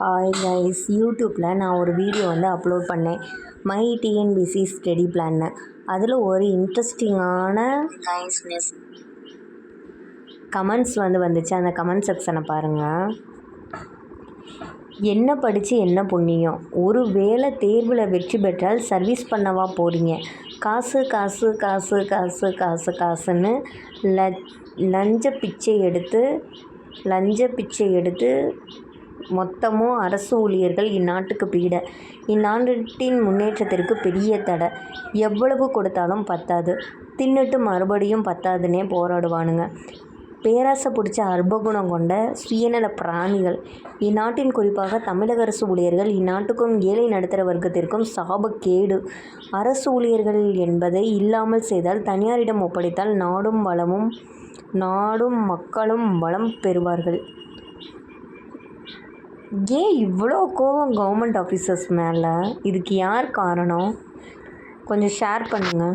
Hi guys, யூடியூப்பில் நான் ஒரு வீடியோ அப்லோட் பண்ணேன். மை டிஎன்பிசி ஸ்டடி பிளான்னு. அதில் ஒரு இன்ட்ரெஸ்டிங்கான கமெண்ட்ஸ் வந்துச்சு. அந்த கமெண்ட் செக்ஷனை பாருங்கள். என்ன படித்து என்ன புண்ணியம்? ஒரு வேளை தேர்வில் வெற்றி பெற்றால் சர்வீஸ் பண்ணவா போகிறீங்க? காசு காசு காசு காசு காசு காசுன்னு லஞ்ச பிச்சை எடுத்து மொத்தமும் அரசு ஊழியர்கள் இந்நாட்டுக்கு பீடை. இந்நாட்டின் முன்னேற்றத்திற்கு பெரிய தடை. எவ்வளவு கொடுத்தாலும் பத்தாது, தின்னுட்டு மறுபடியும் பத்தாதுன்னே போராடுவானுங்க. பேராசை பிடிச்ச அற்பகுணம் கொண்ட சுயநல பிராணிகள். இந்நாட்டின் குறிப்பாக தமிழக அரசு ஊழியர்கள் இந்நாட்டுக்கும் ஏழை நடுத்தர வர்க்கத்திற்கும் சாபக்கேடு. அரசு ஊழியர்கள் என்பதை இல்லாமல் செய்தால், தனியாரிடம் ஒப்படைத்தால் நாடும் மக்களும் வளம் பெறுவார்கள். ஏன் இவ்வளோ கோவம் கவர்மெண்ட் ஆஃபீஸர்ஸ் மேலே? இதுக்கு யார் காரணம்? கொஞ்சம் ஷேர் பண்ணுங்கள்.